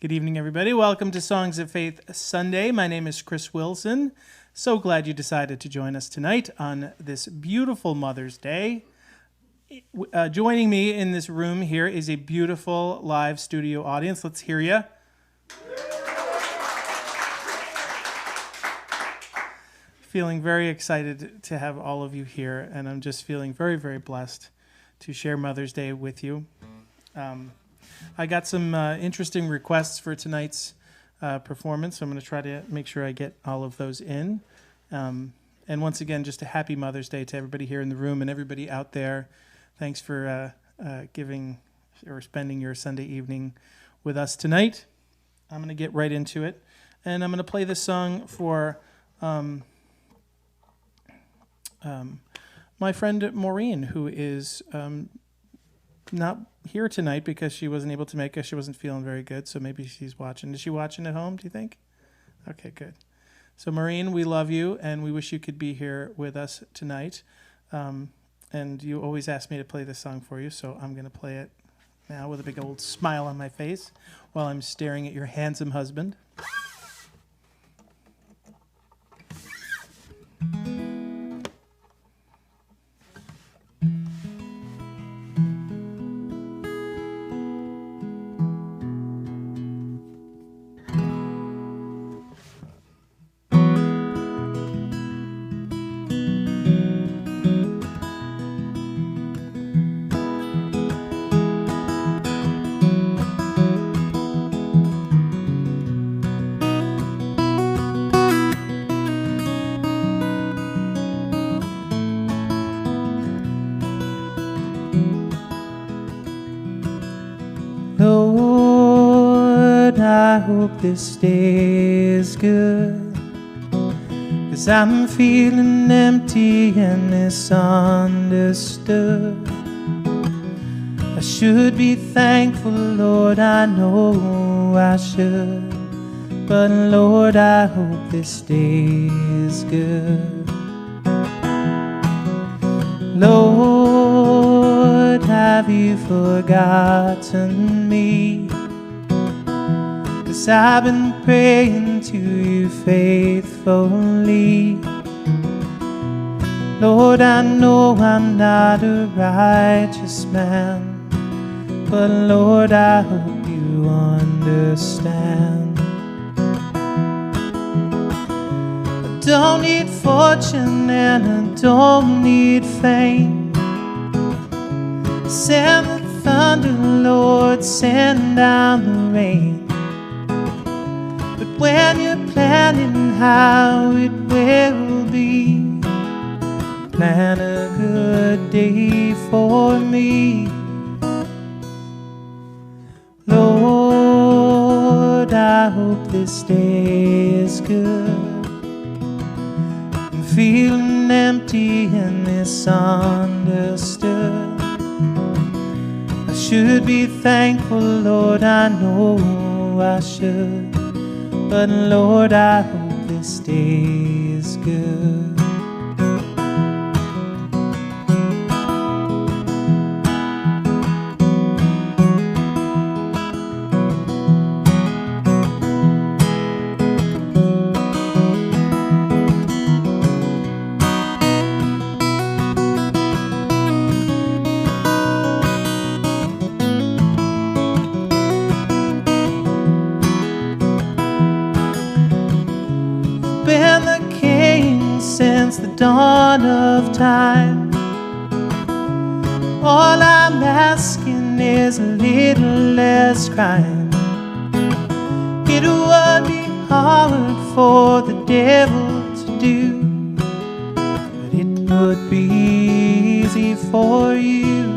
Good evening, everybody. Welcome to Songs of Faith Sunday. My name is Chris Wilson. So glad you decided to join us tonight on this beautiful Mother's Day. Joining me in this room here is a beautiful live studio audience. Let's hear you. Feeling very excited to have all of you here, and I'm just feeling very, very blessed to share Mother's Day with you. I got some interesting requests for tonight's performance, so I'm going to try to make sure I get all of those in. And once again, just a happy Mother's Day to everybody here in the room and everybody out there. Thanks for giving or spending your Sunday evening with us tonight. I'm going to get right into it, and I'm going to play this song for my friend Maureen, who is not here tonight because she wasn't able to make it. She wasn't feeling very good, so maybe she's watching. Is she watching at home, do you think? Okay, good. So Maureen, we love you, and we wish you could be here with us tonight. And you always ask me to play this song for you, so I'm going to play it now with a big old smile on my face while I'm staring at your handsome husband. Lord, I hope this day is good, 'cause I'm feeling empty and misunderstood. I should be thankful, Lord, I know I should, but Lord, I hope this day is good. Lord, have you forgotten me? 'Cause I've been praying to you faithfully. Lord, I know I'm not a righteous man, but Lord, I hope you understand. I don't need fortune and I don't need fame. Send the thunder, Lord, send down the rain. But when you're planning how it will be, plan a good day for me. Lord, I hope this day is good. I'm feeling empty and misunderstood. I should be thankful, Lord, I know I should, but Lord, I hope this day is good. Been the king since the dawn of time. All I'm asking is a little less crime. It would be hard for the devil to do, but it would be easy for you.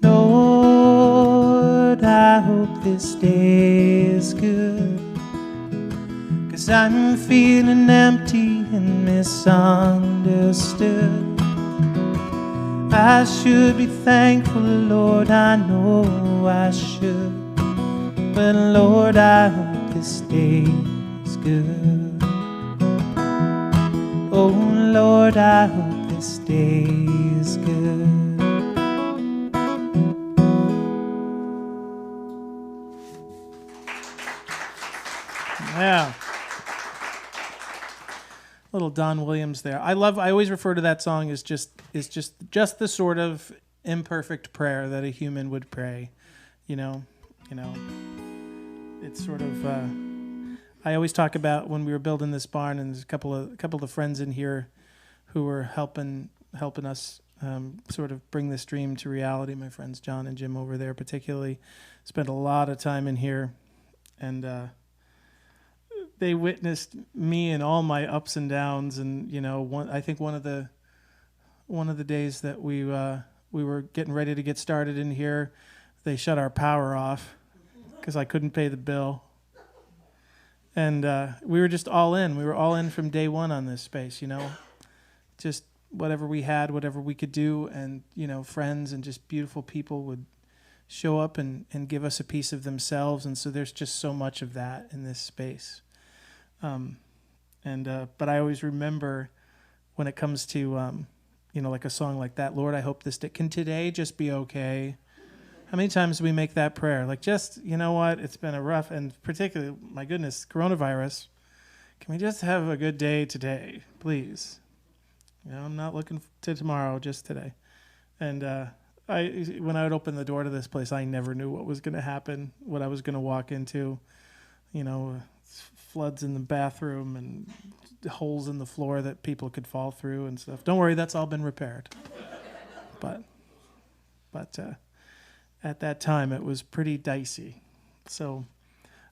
Lord, I hope this day is good, 'cause I'm feeling empty and misunderstood. I should be thankful, Lord, I know I should, but Lord, I hope this day is good. Oh Lord, I hope this day is good. Yeah. Little Don Williams there. I always refer to that song as just the sort of imperfect prayer that a human would pray. You know. It's sort of I always talk about when we were building this barn, and there's a couple of friends in here who were helping us sort of bring this dream to reality. My friends John and Jim over there particularly spent a lot of time in here, and they witnessed me and all my ups and downs. And I think one of the days that we were getting ready to get started in here, they shut our power off because I couldn't pay the bill. And we were just all in. We were all in from day one on this space, just whatever we had, whatever we could do. And, friends and just beautiful people would show up and give us a piece of themselves. And so there's just so much of that in this space. But I always remember when it comes to, like a song like that, Lord, I hope this day, can today just be okay? How many times do we make that prayer? Like, just, you know what? It's been a rough, and particularly, my goodness, coronavirus. Can we just have a good day today, please? I'm not looking to tomorrow, just today. And when I would open the door to this place, I never knew what was going to happen, what I was going to walk into. Floods in the bathroom and holes in the floor that people could fall through and stuff. Don't worry, that's all been repaired. But at that time, it was pretty dicey. So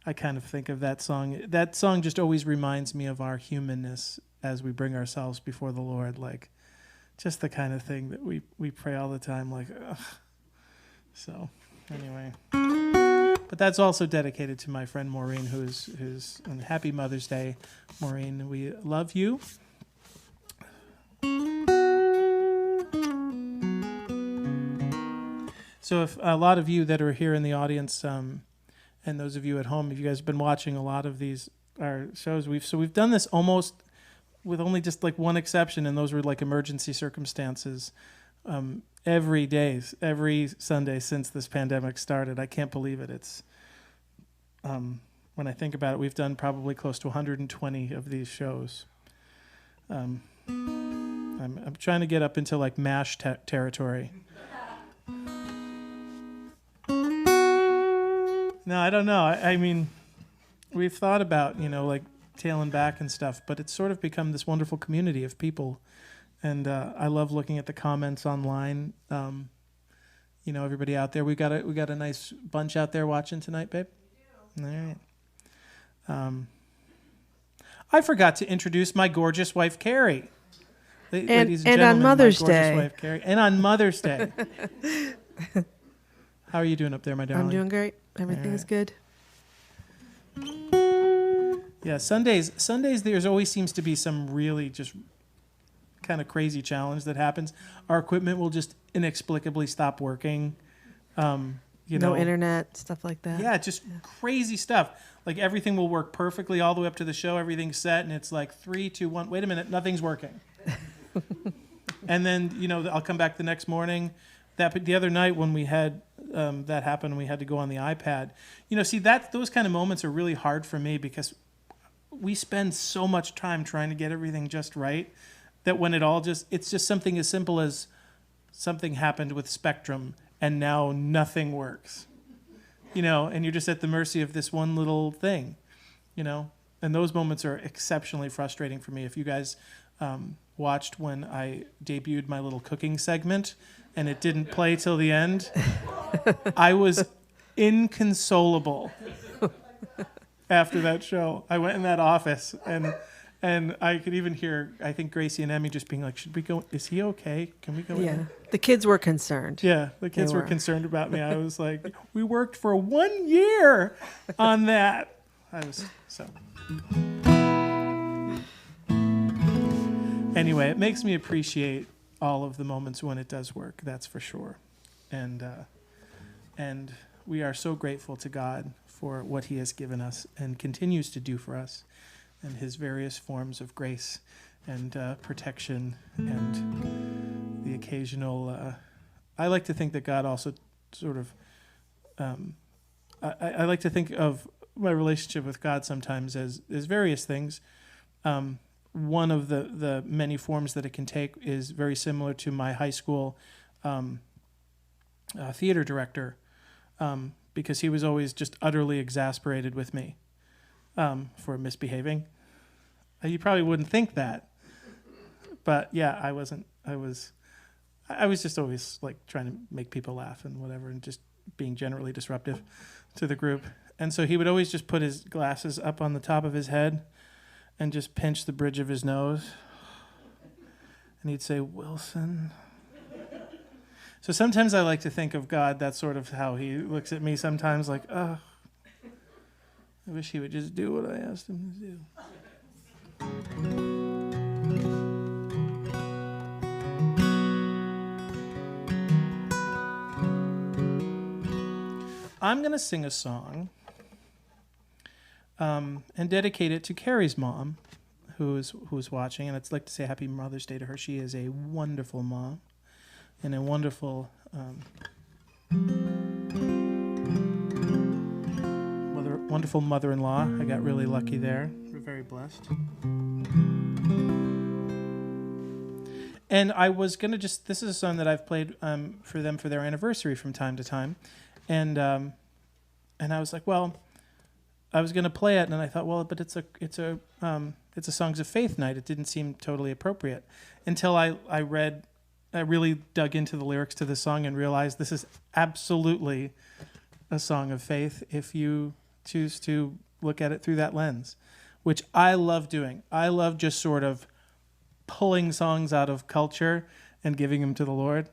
I kind of think of that song. That song just always reminds me of our humanness as we bring ourselves before the Lord, like just the kind of thing that we pray all the time, like, ugh. So anyway, but that's also dedicated to my friend Maureen, who's and happy Mother's Day, Maureen. We love you. So if a lot of you that are here in the audience, and those of you at home, if you guys have been watching a lot of our shows, we've done this almost with only just like one exception, and those were like emergency circumstances, every Sunday since this pandemic started. I can't believe it. It's when I think about it, we've done probably close to 120 of these shows. I'm trying to get up into like MASH territory. No, I don't know. I mean, we've thought about, like tailing back and stuff, but it's sort of become this wonderful community of people. And I love looking at the comments online. Everybody out there. We got a nice bunch out there watching tonight, babe. We do. All right. I forgot to introduce my gorgeous wife, Carrie. Ladies and gentlemen, on Mother's my gorgeous Day. wife, Carrie. And on Mother's Day. How are you doing up there, my darling? I'm doing great. Everything's good. Yeah, Sundays there always seems to be some really just kind of crazy challenge that happens. Our equipment will just inexplicably stop working. No internet, stuff like that. Yeah, just crazy stuff. Like everything will work perfectly all the way up to the show. Everything's set, and it's like 3, 2, 1. Wait a minute, nothing's working. And then I'll come back the next morning. The other night when we had that happen, we had to go on the iPad. Those kind of moments are really hard for me because we spend so much time trying to get everything just right that when it's just something as simple as something happened with Spectrum and now nothing works, and you're just at the mercy of this one little thing, and those moments are exceptionally frustrating for me. If you guys watched when I debuted my little cooking segment and it didn't play till the end, I was inconsolable after that show. I went in that office and I could even hear, I think, Gracie and Emmy just being like, should we go? Is he okay? Can we go in? Yeah. The kids were concerned. Yeah, the kids were concerned about me. I was like, we worked for 1 year on that. I was so... Anyway, it makes me appreciate all of the moments when it does work, that's for sure. And we are so grateful to God for what he has given us and continues to do for us, and his various forms of grace and protection and the occasional... I like to think that God also sort of... I like to think of my relationship with God sometimes as various things. One of the many forms that it can take is very similar to my high school theater director, because he was always just utterly exasperated with me for misbehaving. You probably wouldn't think that, but yeah, I wasn't. I was just always like trying to make people laugh and whatever, and just being generally disruptive to the group. And so he would always just put his glasses up on the top of his head and just pinch the bridge of his nose. And he'd say, "Wilson." So sometimes I like to think of God, that's sort of how he looks at me sometimes, like, oh, I wish he would just do what I asked him to do. I'm going to sing a song and dedicate it to Carrie's mom, who's watching, and I'd like to say Happy Mother's Day to her. She is a wonderful mom and a wonderful wonderful mother-in-law. I got really lucky there. We're very blessed. And I was going to this is a song that I've played for them for their anniversary from time to time. And I was like, well, I was going to play it, and I thought, well, but it's a Songs of Faith night. It didn't seem totally appropriate until I really dug into the lyrics to this song and realized this is absolutely a song of faith if you choose to look at it through that lens, which I love doing. I love just sort of pulling songs out of culture and giving them to the Lord.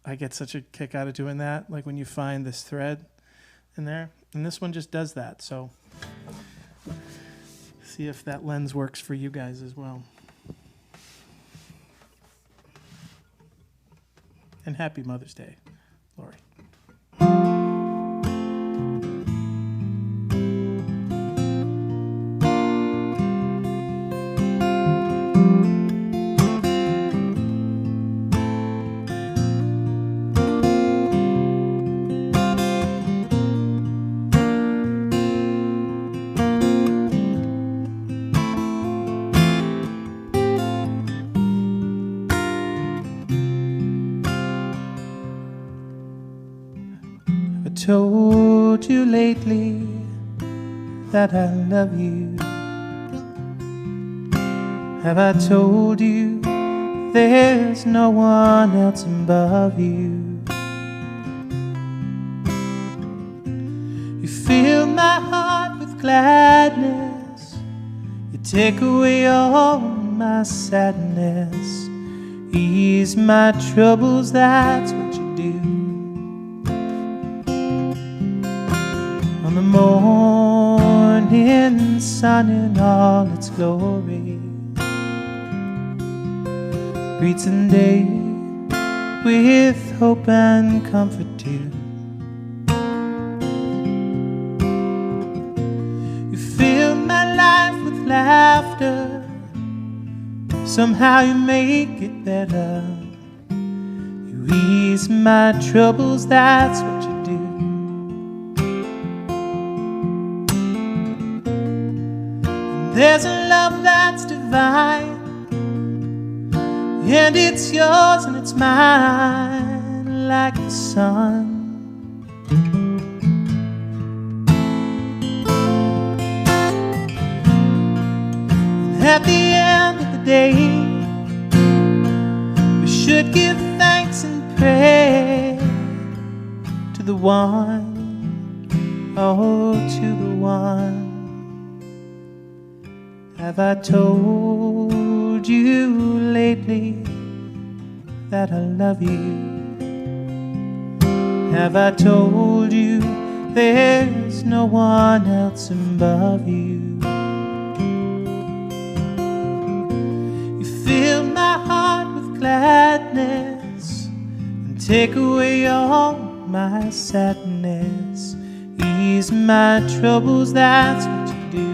I get such a kick out of doing that, like when you find this thread in there. And this one just does that. So see if that lens works for you guys as well. And happy Mother's Day, Lori. Told you lately that I love you? Have I told you there's no one else above you? You fill my heart with gladness, you take away all my sadness, ease my troubles, that's what you do. On the morning sun in all its glory greets the day with hope and comfort too. You fill my life with laughter, somehow you make it better. You ease my troubles, that's what you do. There's a love that's divine, and it's yours and it's mine, like the sun. And at the end of the day, we should give thanks and pray to the one, oh, to the one. Have I told you lately that I love you? Have I told you there's no one else above you? You fill my heart with gladness and take away all my sadness, ease my troubles, that's what you do.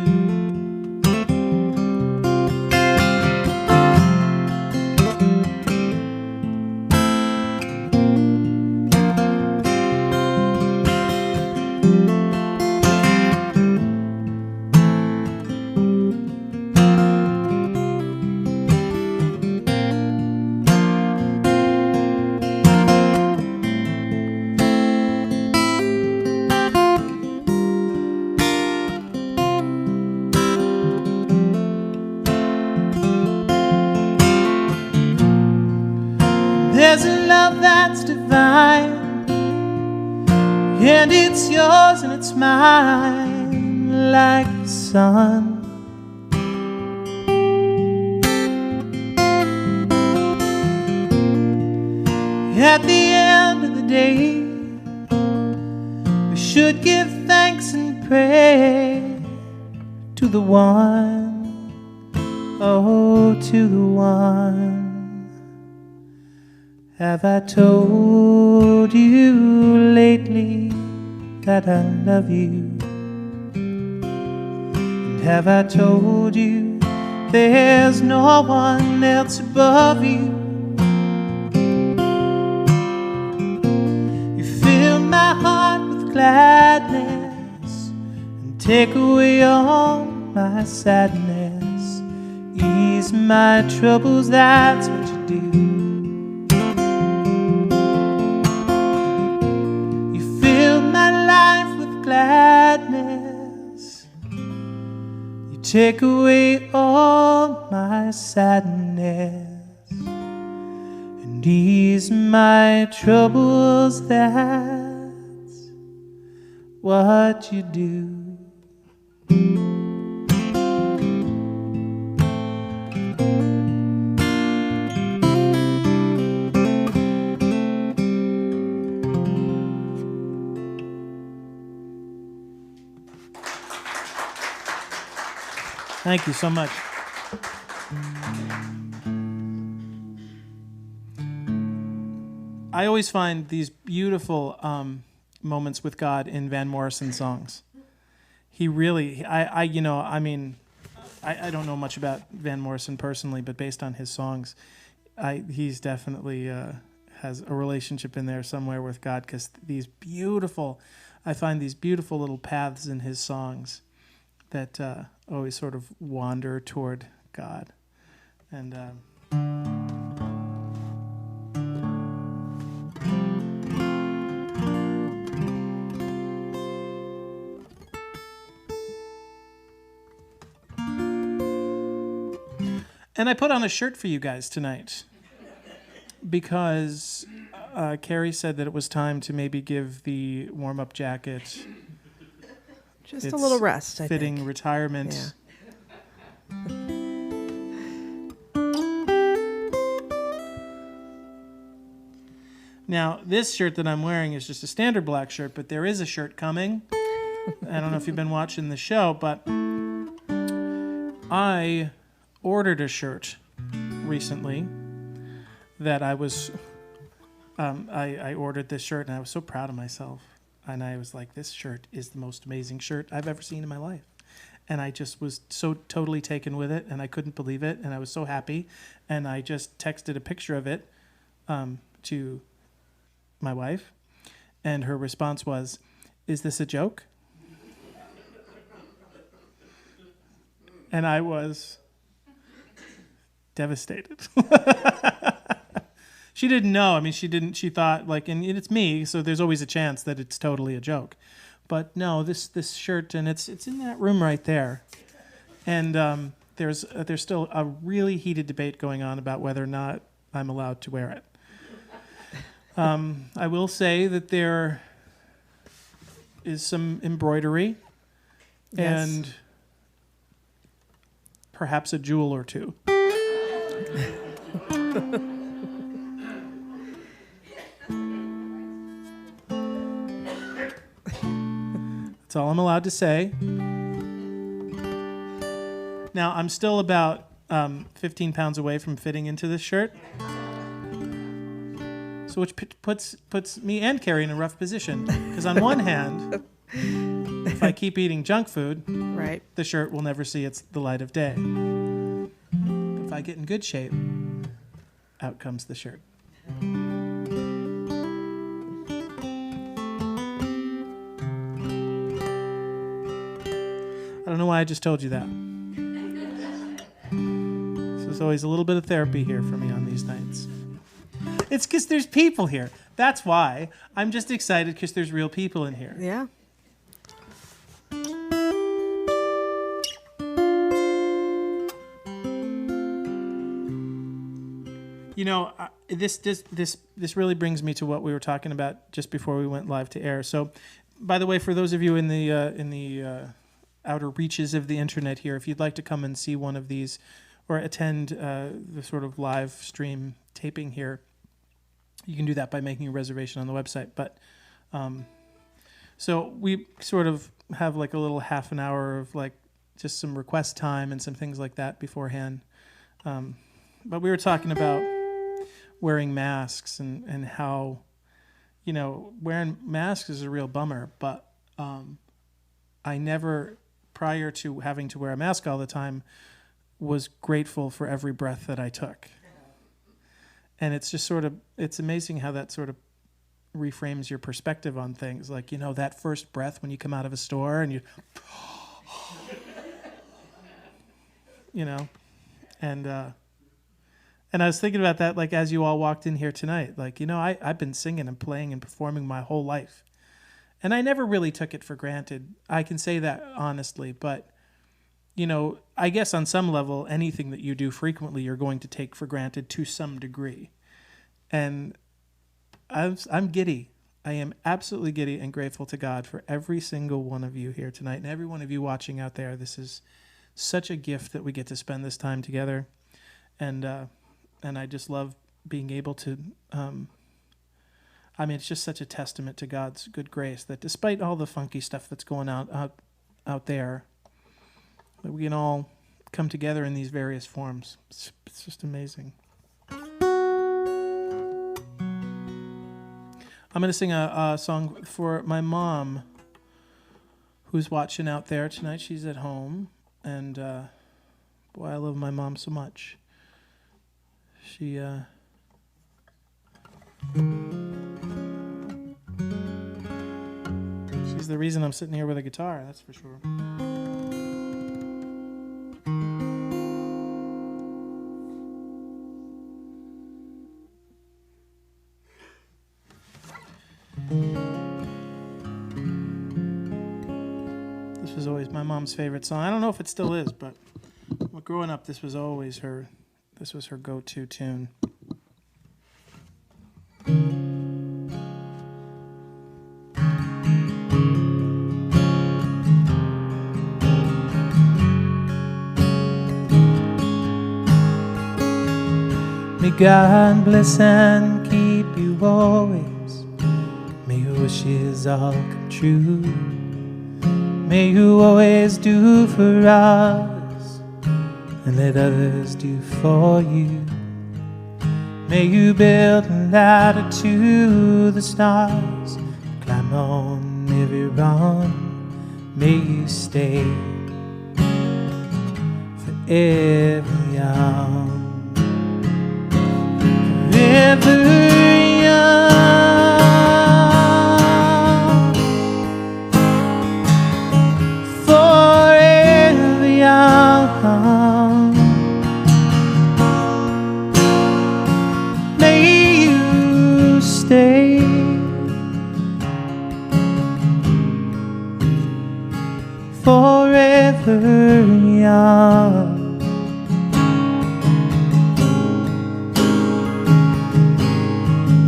mine like the sun. At the end of the day, we should give thanks and pray to the one, oh, to the one. Have I told you lately that I love you? And have I told you there's no one else above you? You fill my heart with gladness and take away all my sadness. Ease my troubles, that's what you do. Gladness, you take away all my sadness and ease my troubles, that's what you do. Thank you so much. I always find these beautiful moments with God in Van Morrison songs. He really, I don't know much about Van Morrison personally, but based on his songs, he's definitely has a relationship in there somewhere with God, because I find these beautiful little paths in his songs that always sort of wander toward God. And I put on a shirt for you guys tonight because Carrie said that it was time to maybe give the warm-up jacket just a little rest, I fitting think. Retirement. Yeah. Now, this shirt that I'm wearing is just a standard black shirt, but there is a shirt coming. I don't know if you've been watching the show, but I ordered a shirt recently that I ordered this shirt, and I was so proud of myself. And I was like, this shirt is the most amazing shirt I've ever seen in my life. And I just was so totally taken with it, and I couldn't believe it, and I was so happy. And I just texted a picture of it to my wife, and her response was, "Is this a joke?" And I was devastated. She didn't know. I mean, she thought, like, and it's me, so there's always a chance that it's totally a joke. But no, this shirt, and it's in that room right there. And there's still a really heated debate going on about whether or not I'm allowed to wear it. I will say that there is some embroidery, Yes. and perhaps a jewel or two. That's all I'm allowed to say. Now, I'm still about 15 pounds away from fitting into this shirt. So which puts me and Carrie in a rough position. Because on one hand, if I keep eating junk food, Right. the shirt will never see the light of day. But if I get in good shape, out comes the shirt. I don't know why I just told you that. So there's always a little bit of therapy here for me on these nights. It's because there's people here. That's why. I'm just excited because there's real people in here. Yeah. You know, this really brings me to what we were talking about just before we went live to air. So by the way, for those of you in the outer reaches of the internet here, if you'd like to come and see one of these or attend the sort of live stream taping here, you can do that by making a reservation on the website. But so we sort of have like a little half an hour of like just some request time and some things like that beforehand. But we were talking about wearing masks and how, you know, wearing masks is a real bummer. But I never, prior to having to wear a mask all the time, was grateful for every breath that I took. And it's just sort of, it's amazing how that sort of reframes your perspective on things. Like, you know, that first breath when you come out of a store and you know, and I was thinking about that, like, as you all walked in here tonight, like, you know, I've been singing and playing and performing my whole life. And I never really took it for granted. I can say that honestly, but, you know, I guess on some level, anything that you do frequently, you're going to take for granted to some degree. And I'm giddy. I am absolutely giddy and grateful to God for every single one of you here tonight and every one of you watching out there. This is such a gift that we get to spend this time together. And I just love being able to, I mean, it's just such a testament to God's good grace that despite all the funky stuff that's going out there, that we can all come together in these various forms. It's just amazing. I'm going to sing a song for my mom who's watching out there tonight. She's at home. And, boy, I love my mom so much. She's the reason I'm sitting here with a guitar, that's for sure. This was always my mom's favorite song. I don't know if it still is, but growing up, this was her go-to tune. May God bless and keep you always. May your wishes all come true. May you always do for us and let others do for you. May you build a ladder to the stars, climb on every rung. May you stay forever young. Forever young, forever young. May you stay forever young.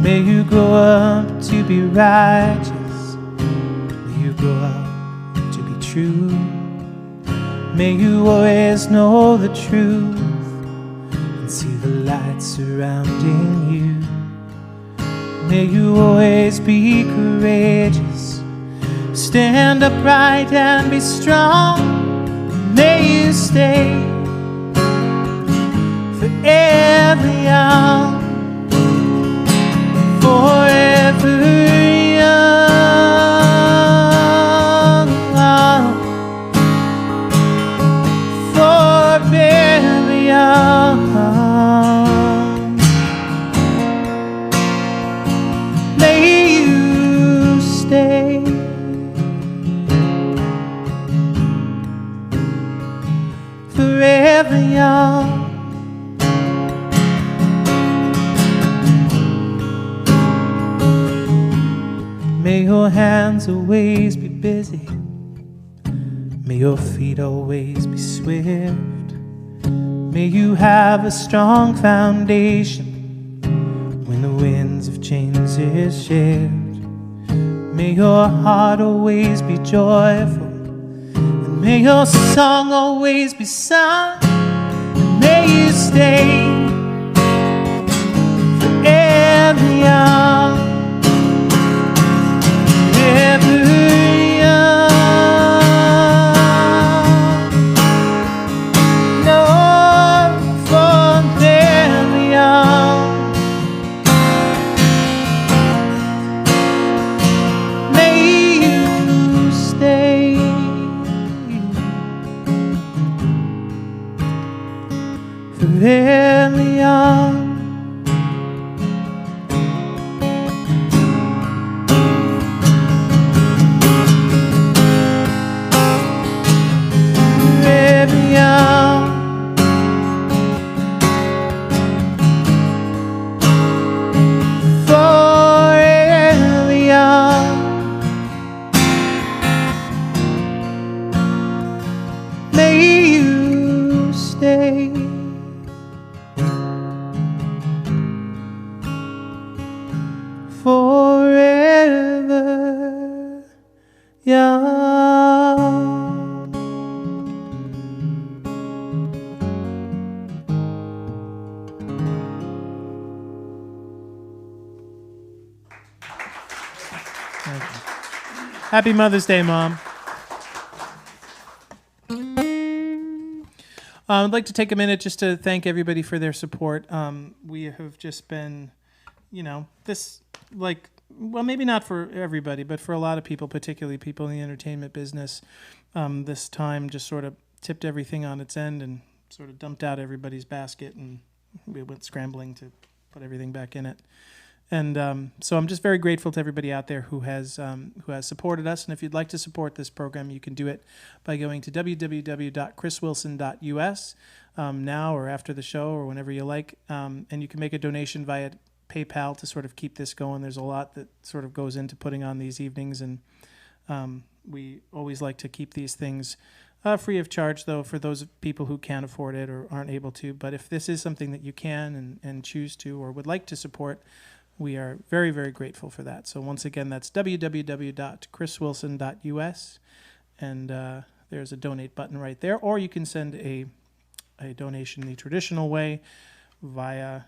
May you grow up to be righteous. May you grow up to be true. May you always know the truth and see the light surrounding you. May you always be courageous. Stand upright and be strong. May you stay forever young. Forever young, forever young. May you stay forever young. May your hands always be busy. May your feet always be swift. May you have a strong foundation when the winds of change shift. May your heart always be joyful, and may your song always be sung, and may you stay forever young, forever young. Lord, forever young. May you stay forever young. Forever young. Forever young. May you stay forever young. Thank you. Happy Mother's Day, Mom. I'd like to take a minute just to thank everybody for their support. We have just been, well, maybe not for everybody, but for a lot of people, particularly people in the entertainment business, this time just sort of tipped everything on its end and sort of dumped out everybody's basket, and we went scrambling to put everything back in it. And so I'm just very grateful to everybody out there who has supported us. And if you'd like to support this program, you can do it by going to www.chriswilson.us now or after the show or whenever you like. And you can make a donation via PayPal to sort of keep this going. There's a lot that sort of goes into putting on these evenings, and we always like to keep these things free of charge, though, for those people who can't afford it or aren't able to. But if this is something that you can and choose to or would like to support, we are very, very grateful for that. So once again, that's www.chriswilson.us, and there's a donate button right there. Or you can send a donation the traditional way via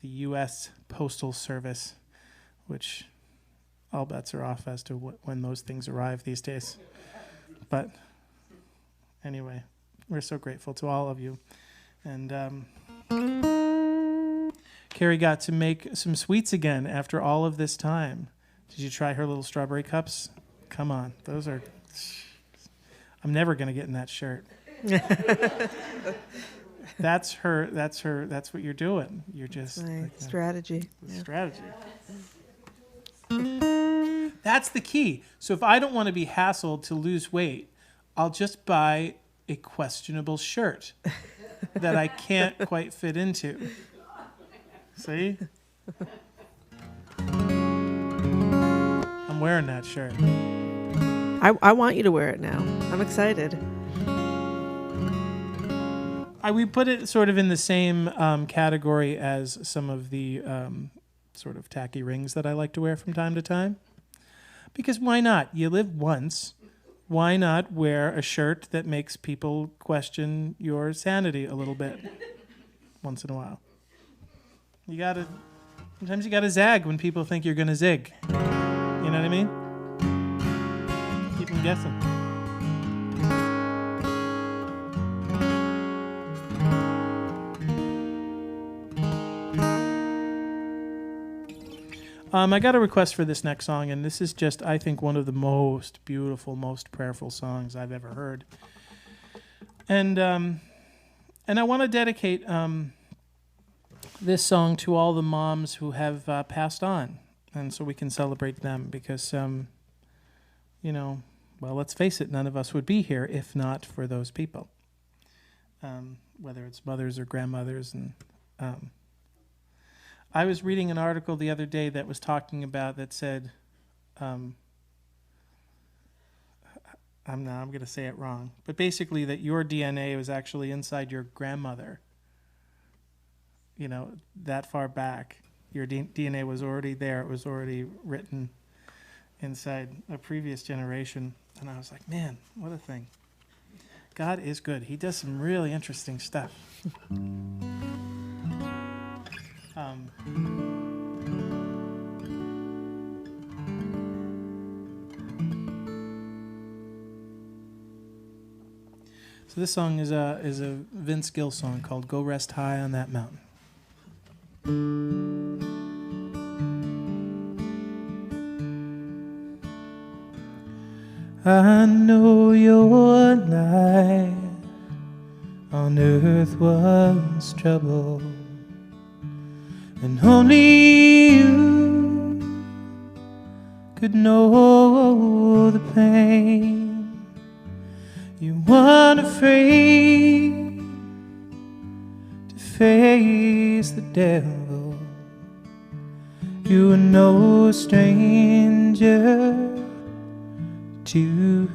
the U.S. Postal Service, which all bets are off as to when those things arrive these days. But anyway, we're so grateful to all of you. And Carrie got to make some sweets again after all of this time. Did you try her little strawberry cups? Come on. Those are... I'm never going to get in that shirt. That's what you're doing. You're just... That's my strategy. Strategy. That's the key. So if I don't want to be hassled to lose weight, I'll just buy a questionable shirt that I can't quite fit into. See? I'm wearing that shirt. I want you to wear it now. I'm excited. We put it sort of in the same category as some of the sort of tacky rings that I like to wear from time to time. Because why not? You live once. Why not wear a shirt that makes people question your sanity a little bit once in a while? Sometimes you gotta zag when people think you're gonna zig. You know what I mean? Keep them guessing. I got a request for this next song, and this is just, I think, one of the most beautiful, most prayerful songs I've ever heard. And I want to dedicate this song to all the moms who have passed on, and so we can celebrate them because, well, let's face it, none of us would be here if not for those people, whether it's mothers or grandmothers. And I was reading an article the other day that was talking about, that said, I'm going to say it wrong, but basically that your DNA was actually inside your grandmother. That far back, your DNA was already there. It was already written inside a previous generation, and I was like, man, what a thing. God is good. He does some really interesting stuff. So this song is a Vince Gill song called "Go Rest High on That Mountain." I know your life on earth was trouble, and only you could know the pain. You weren't afraid to face the devil. You were no stranger to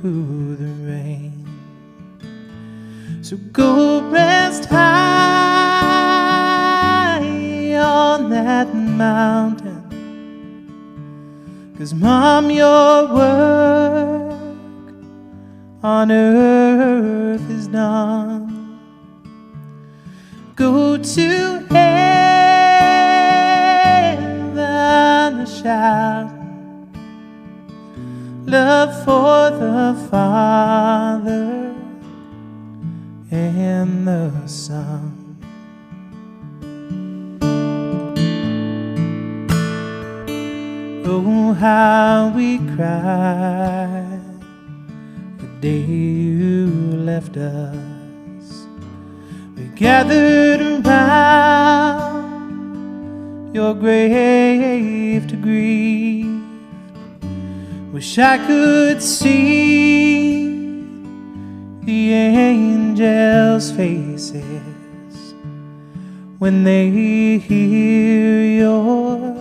the rain. So go rest high on that mountain, 'cause Mom, your work on earth is done. Go to heaven, shout love for the Father and the Son. Oh, how we cried the day you left us. We gathered around your grave to grieve. Wish I could see the angels' faces when they hear your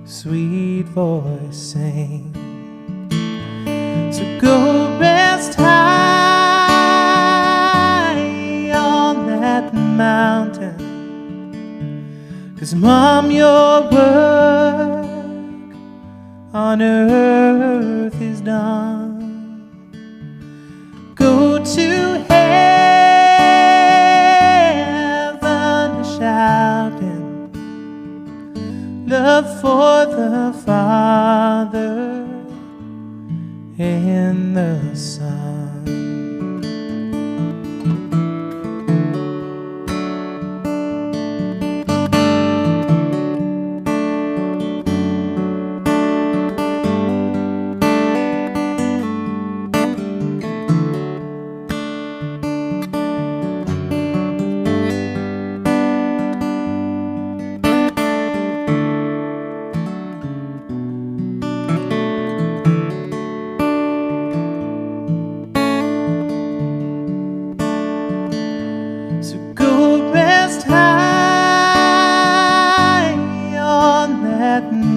sweet voice sing. So go rest high on that mountain, 'cause Mom, your work on earth is done. Go to heaven shouting love for the Father and the Son.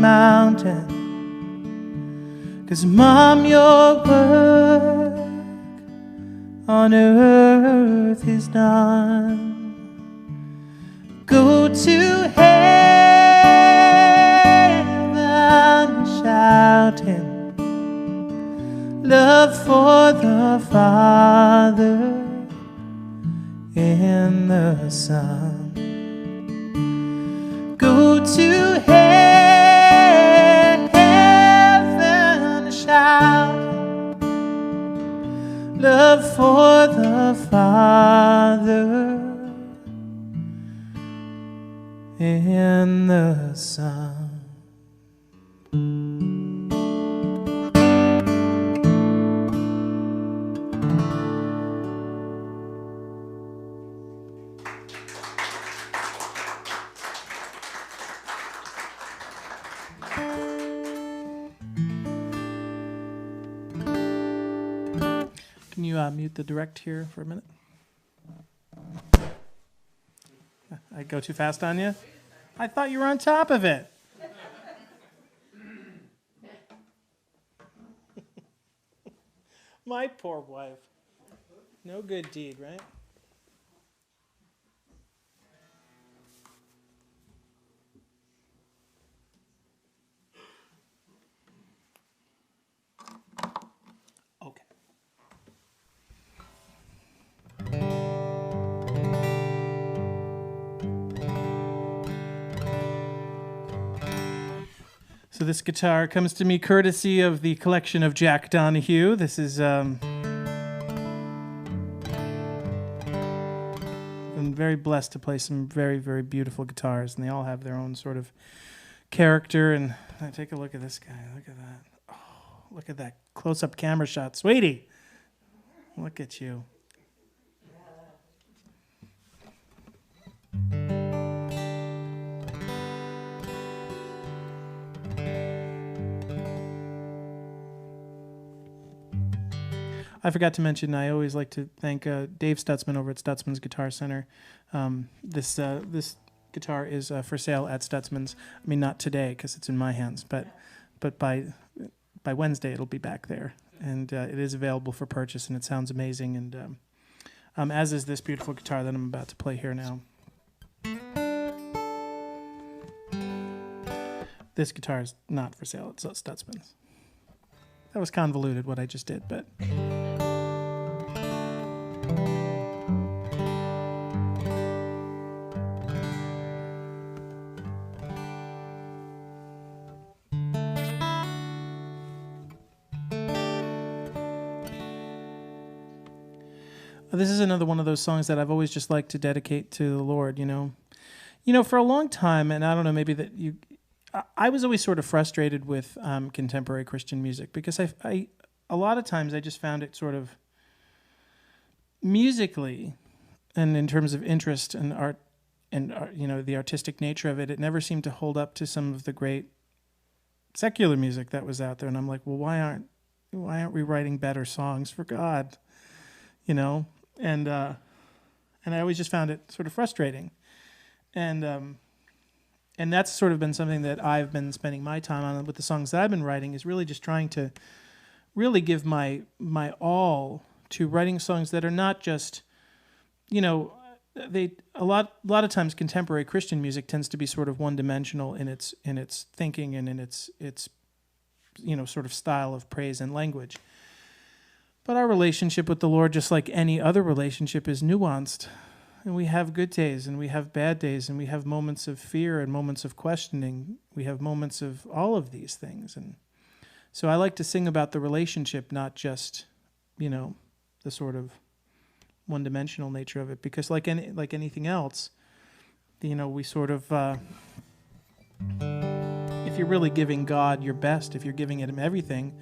Mountain, 'cause Mom, your work on earth is done. Go to heaven shouting love for the Father and the Son. Go to heaven shouting love for the Father and the Son. Can you mute the direct here for a minute? I go too fast on you? I thought you were on top of it. My poor wife. No good deed, right? So this guitar comes to me courtesy of the collection of Jack Donahue. This is I'm very blessed to play some very, very beautiful guitars, and they all have their own sort of character. And take a look at this guy. Look at that. Oh, look at that close-up camera shot. Sweetie, look at you. I forgot to mention, I always like to thank Dave Stutzman over at Stutzman's Guitar Center. This guitar is for sale at Stutzman's. I mean, not today because it's in my hands, but by Wednesday it'll be back there, and it is available for purchase, and it sounds amazing. And as is this beautiful guitar that I'm about to play here now. This guitar is not for sale at Stutzman's. That was convoluted what I just did, but. This is another one of those songs that I've always just liked to dedicate to the Lord, you know. You know, for a long time, and I don't know, maybe that I was always sort of frustrated with contemporary Christian music because I a lot of times I just found it sort of musically and in terms of interest and art and you know, the artistic nature of it, it never seemed to hold up to some of the great secular music that was out there. And I'm like, well, why aren't we writing better songs for God? You know? And I always just found it sort of frustrating. And that's sort of been something that I've been spending my time on with the songs that I've been writing, is really just trying to really give my all to writing songs that are not just, you know, a lot of times contemporary Christian music tends to be sort of one-dimensional in its thinking and in its you know, sort of style of praise and language. But our relationship with the Lord, just like any other relationship, is nuanced. And we have good days and we have bad days and we have moments of fear and moments of questioning. We have moments of all of these things. And so I like to sing about the relationship, not just, you know, the sort of one-dimensional nature of it. Because like anything else, you know, we sort of, if you're really giving God your best, if you're giving Him everything,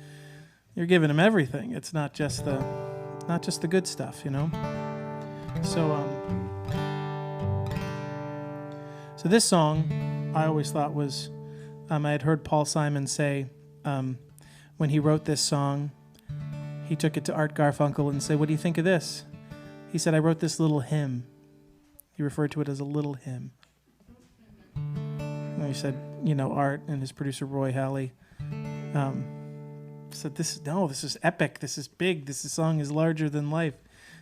you're giving Him everything. It's not just the good stuff, you know. So this song, I always thought was, I had heard Paul Simon say, when he wrote this song, he took it to Art Garfunkel and said, "What do you think of this?" He said, "I wrote this little hymn." He referred to it as a little hymn. And he said, you know, Art and his producer Roy Halley said, this is epic, this is big, this song is larger than life.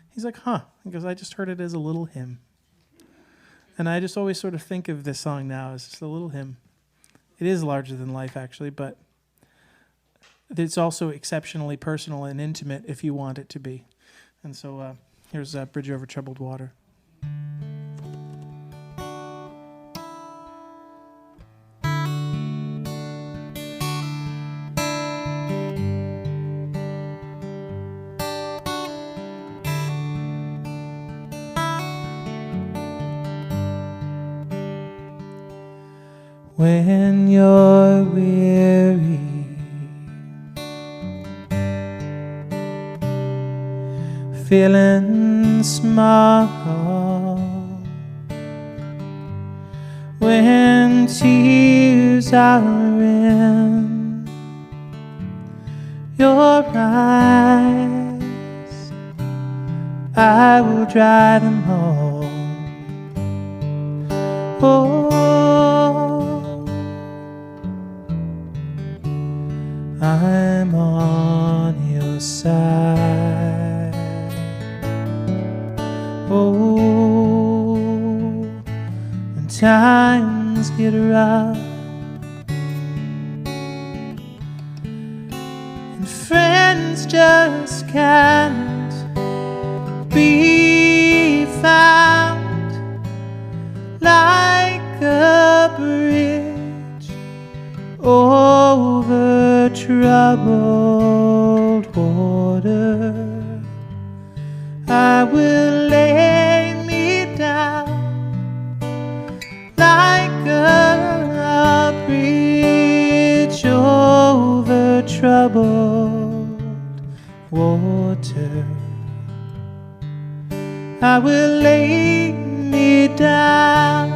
He's like, huh, because I just heard it as a little hymn. And I just always sort of think of this song now as just a little hymn. It is larger than life, actually, but it's also exceptionally personal and intimate if you want it to be. And so here's Bridge Over Troubled Water. When you're weary, feeling small, when tears are in your eyes, I will dry them all. Oh, I'm on your side. Oh, when times get rough and friends just can't be found, like a bridge over I will lay me down like a bridge over troubled water. I will lay me down.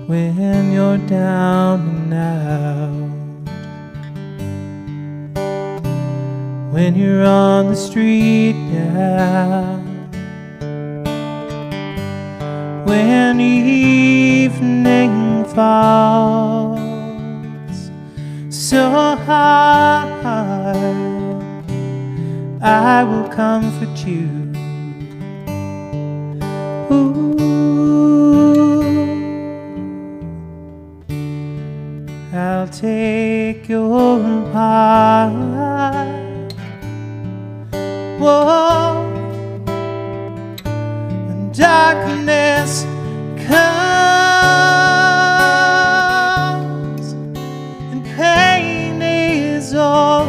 When you're down and out, when you're on the street now, when evening falls so hard, I will comfort you. Ooh. I'll take your part. Whoa. When darkness comes and pain is all,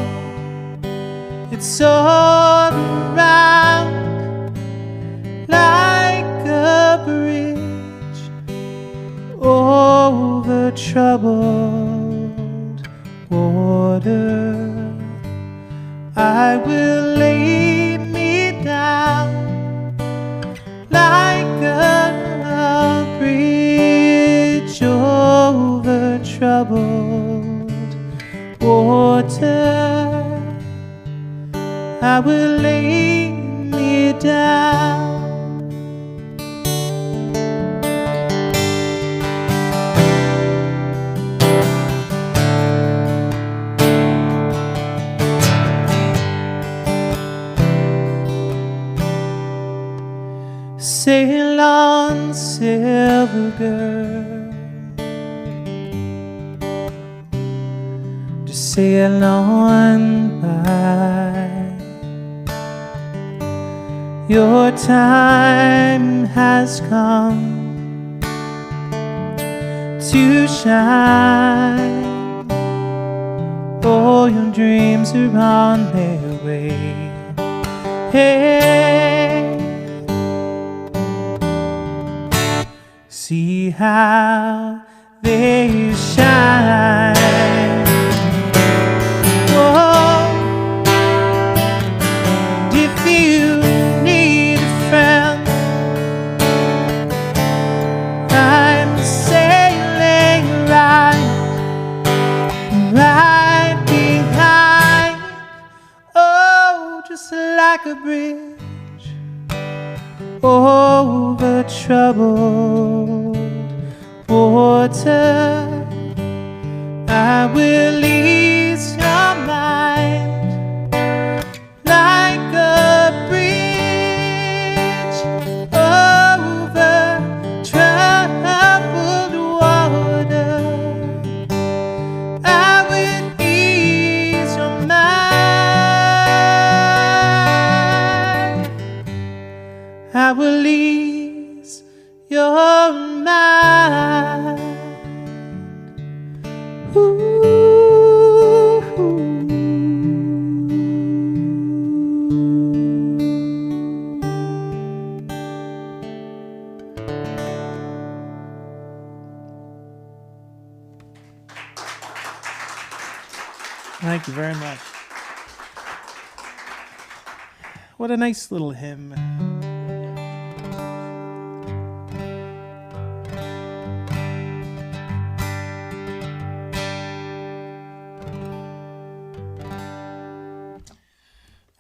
it's all around like a bridge over troubled water. I will lay me down like a bridge over troubled water. I will lay me down. Sail on, silver girl, just sail on by. Your time has come to shine. All your dreams are on their way. Hey, see how they shine. Whoa. And if you need a friend, I'm sailing right behind. Oh, just like a bridge over troubled water. I will ease your mind like a bridge over troubled water. I will ease your mind. I will ease your mind. Ooh. Thank you very much. What a nice little hymn.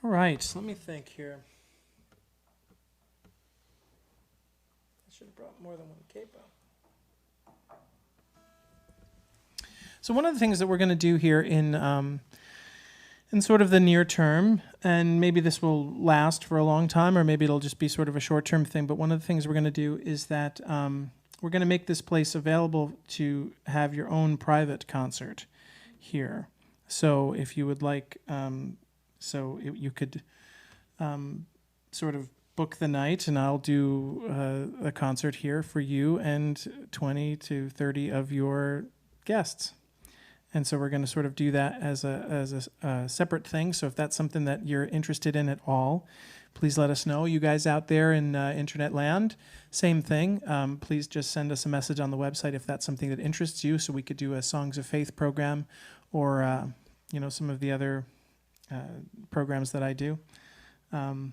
All right, let me think here. I should have brought more than one capo. So one of the things that we're going to do here in sort of the near term, and maybe this will last for a long time, or maybe it'll just be sort of a short-term thing, but one of the things we're going to do is that we're going to make this place available to have your own private concert here. So if you would like, you could sort of book the night, and I'll do a concert here for you and 20 to 30 of your guests. And so we're going to sort of do that as a separate thing. So if that's something that you're interested in at all, please let us know. You guys out there in internet land, same thing. Please just send us a message on the website if that's something that interests you, so we could do a Songs of Faith program, or some of the other programs that I do. I'm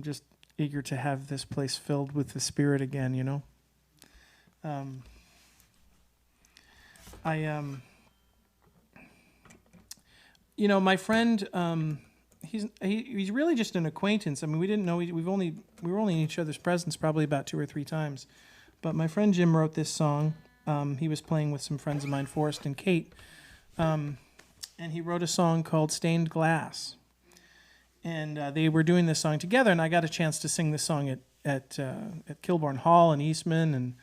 just eager to have this place filled with the Spirit again. My friend, he's really just an acquaintance. I mean, we didn't know, we were only in each other's presence probably about 2 or 3 times. But my friend Jim wrote this song. He was playing with some friends of mine, Forrest and Kate, and he wrote a song called "Stained Glass." And they were doing this song together, and I got a chance to sing this song at Kilbourne Hall in Eastman. And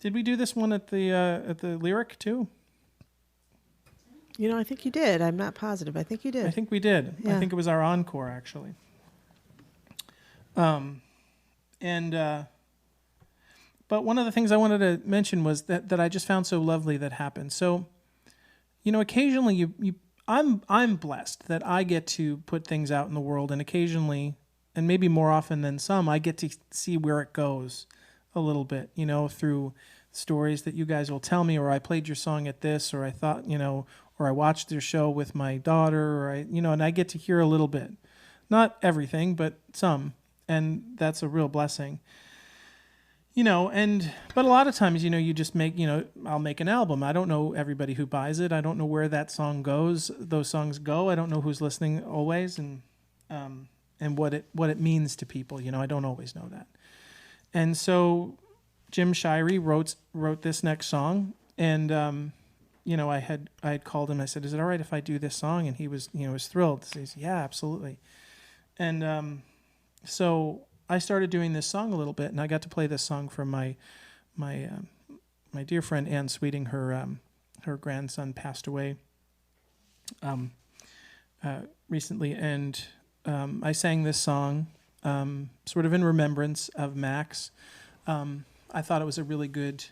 did we do this one at the Lyric too? I think you did. I'm not positive. I think you did. I think we did. Yeah. I think it was our encore, actually. But one of the things I wanted to mention was that I just found so lovely that happened. So, occasionally I'm blessed that I get to put things out in the world, and occasionally, and maybe more often than some, I get to see where it goes a little bit, through stories that you guys will tell me, or I played your song at this, or I thought, or I watched your show with my daughter, or and I get to hear a little bit. Not everything, but some. And that's a real blessing. But a lot of times, you just make, I'll make an album. I don't know everybody who buys it. I don't know where that song goes, those songs go. I don't know who's listening always, and what it means to people. I don't always know that. And so Jim Shirey wrote this next song, and I had called him. I said, "Is it all right if I do this song?" And he was thrilled. He says, "Yeah, absolutely." And so I started doing this song a little bit, and I got to play this song for my dear friend Ann Sweeting. Her grandson passed away recently, and I sang this song sort of in remembrance of Max. I thought it was a really good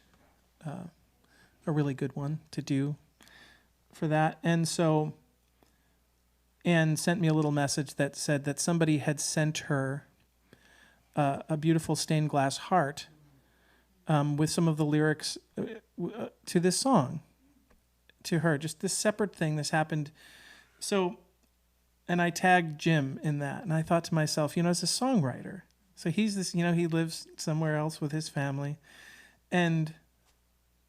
one to do for that, and so Ann sent me a little message that said that somebody had sent her a beautiful stained glass heart with some of the lyrics to this song to her. Just this separate thing, this happened. So, and I tagged Jim in that, and I thought to myself, as a songwriter, so he's this, he lives somewhere else with his family, and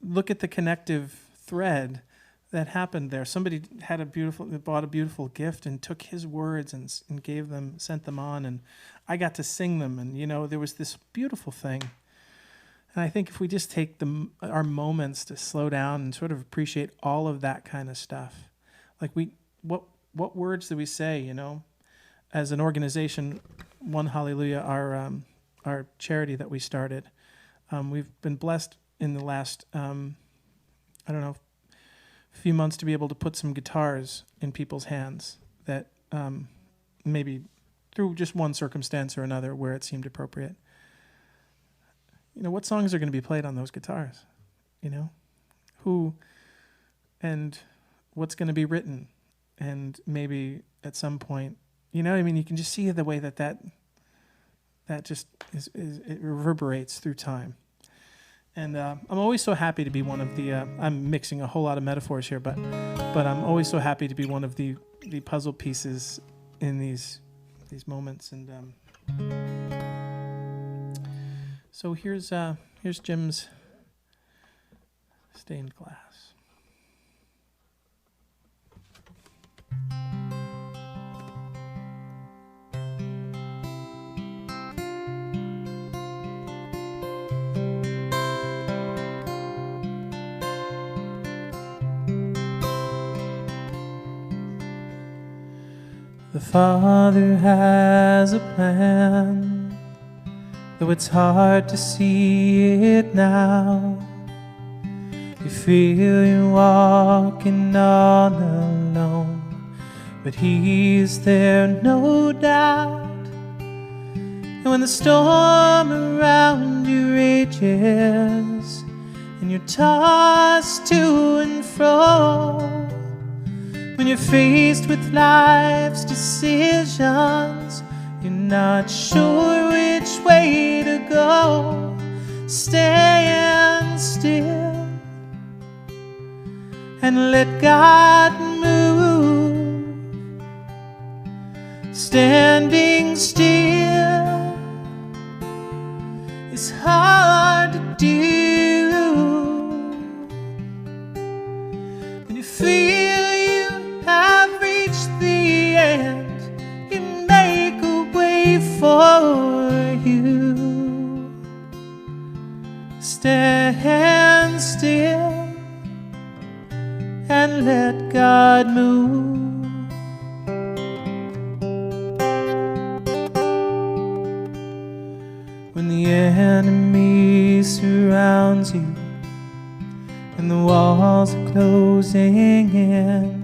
look at the connective thread that happened there. Somebody bought a beautiful gift and took his words and sent them on, and I got to sing them, and there was this beautiful thing. And I think if we just take our moments to slow down and sort of appreciate all of that kind of stuff, like what words do we say? As an organization, One Hallelujah, our charity that we started, we've been blessed in the last few months to be able to put some guitars in people's hands that maybe through just one circumstance or another where it seemed appropriate. What songs are going to be played on those guitars? Who and what's going to be written? And maybe at some point, you can just see the way that just it reverberates through time. And I'm always so happy to be one of the, I'm mixing a whole lot of metaphors here, but I'm always so happy to be one of the puzzle pieces in these moments. And so here's Jim's Stained Glass. The Father has a plan, though it's hard to see it now. You feel you're walking on alone, but He's there, no doubt. when the storm around you rages and you're tossed to and fro, when you're faced with life's decisions, you're not sure which way to go, stand still and let God move. Standing still is hard to do when you feel you have reached the end. You make a way for you. Stand still and let God move. When the enemy surrounds you and the walls are closing in,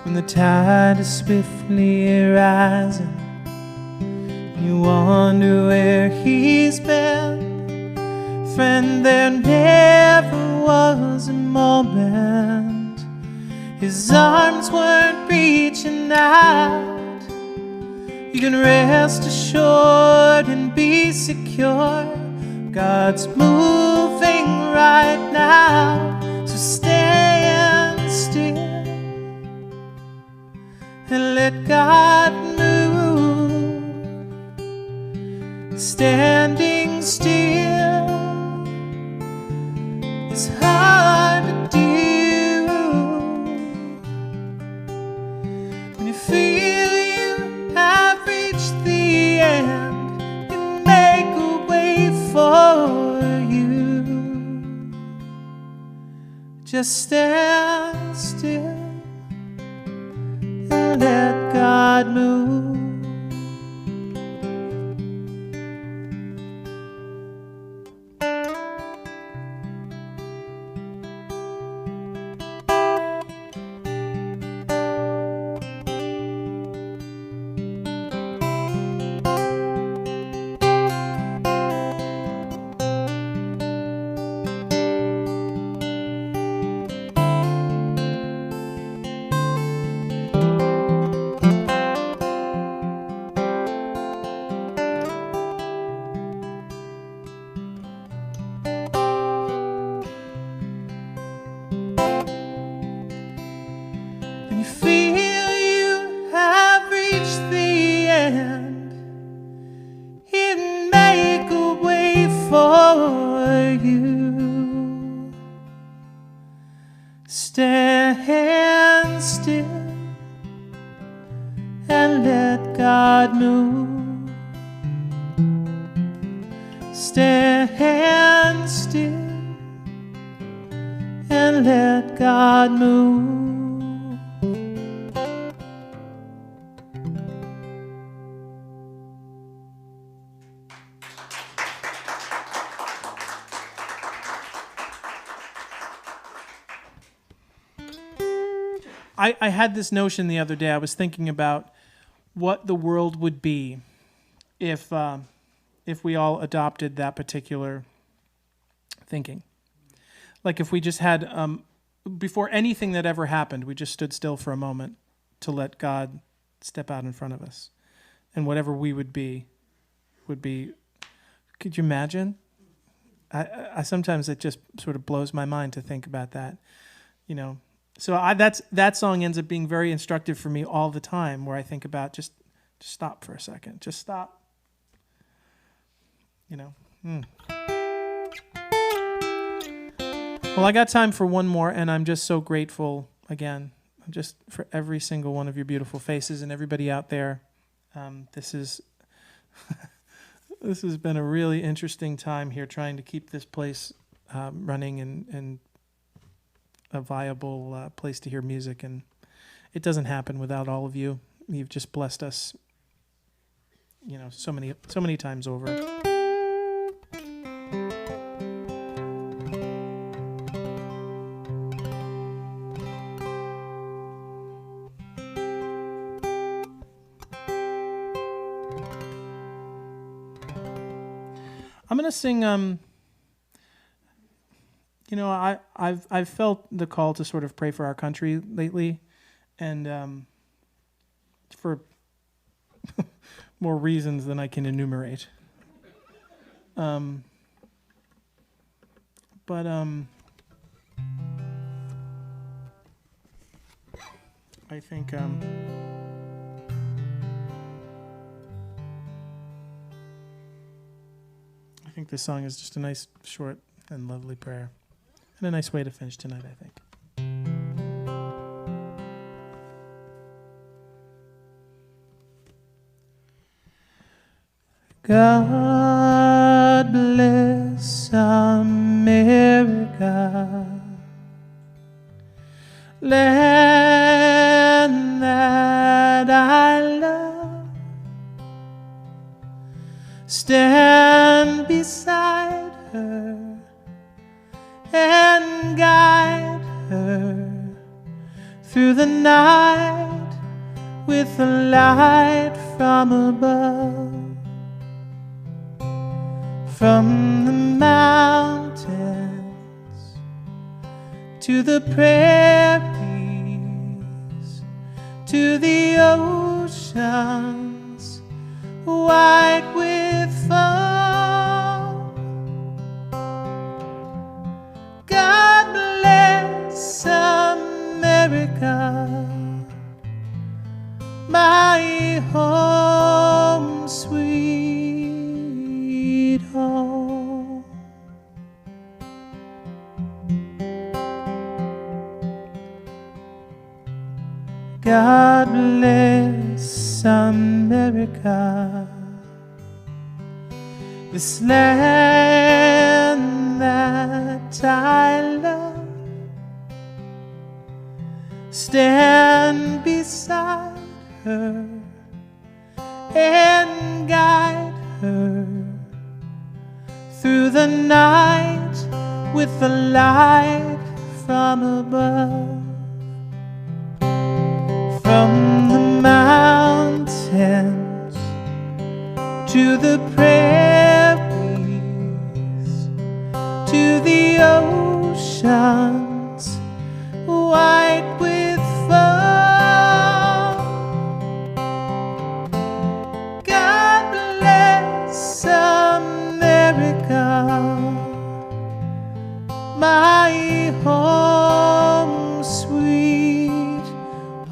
when the tide is swiftly rising and you wonder where he's been, friend, there never was a moment his arms weren't reaching out. You can rest assured and be secure. God's moving right now. So stand still and let God move. Standing still is hard to do when you feel you have reached the end. You make a way for you. Just stand still and let God move. When you feel you have reached the end, he'll make a way for you. Stand still and let God move. Stand still and let God move. I had this notion the other day. I was thinking about what the world would be if we all adopted that particular thinking. Like if we just had, before anything that ever happened, we just stood still for a moment to let God step out in front of us. And whatever we would be, could you imagine? I sometimes it just sort of blows my mind to think about that, you know. So that song ends up being very instructive for me all the time, where I think about just stop for a second, just stop, you know. Well, I got time for one more, and I'm just so grateful again, just for every single one of your beautiful faces and everybody out there. This is this has been a really interesting time here, trying to keep this place running and a viable place to hear music, and it doesn't happen without all of you. You've just blessed us, you know, so many times over. I'm gonna sing. I've felt the call to sort of pray for our country lately, and for more reasons than I can enumerate. But I think this song is just a nice, short, and lovely prayer, and a nice way to finish tonight, I think. God bless America, land that I love. Stand beside her and guide her through the night with a light from above. From the mountains to the prairies, to the oceans white with foam. God bless America, my home, sweet home. God bless America, this land that I love. Stand beside her and guide her through the night with the light from above. From the mountains to the prairies, to the oceans white with foam. God bless America, my home, sweet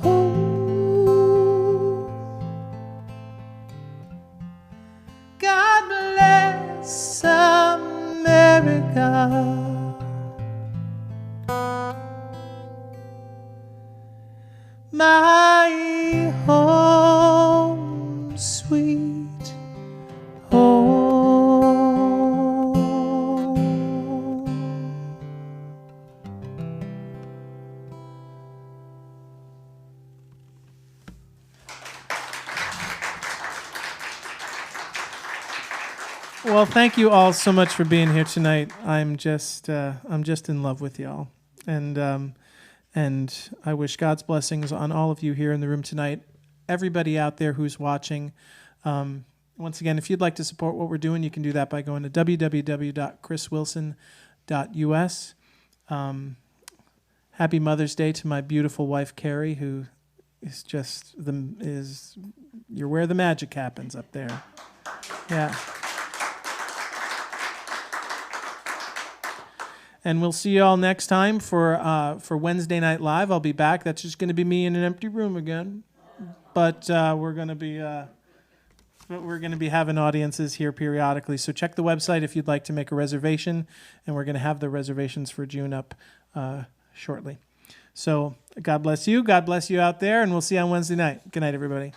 home. God bless America, my home, sweet home. Well, thank you all so much for being here tonight. I'm just in love with y'all, and I wish God's blessings on all of you here in the room tonight. Everybody out there who's watching, once again, if you'd like to support what we're doing, you can do that by going to www.chriswilson.us. Happy Mother's Day to my beautiful wife Carrie, who is just you're where the magic happens up there. Yeah. And we'll see you all next time for Wednesday Night Live. I'll be back. That's just going to be me in an empty room again. But we're going to be having audiences here periodically. So check the website if you'd like to make a reservation, and we're going to have the reservations for June up shortly. So God bless you. God bless you out there, and we'll see you on Wednesday night. Good night, everybody.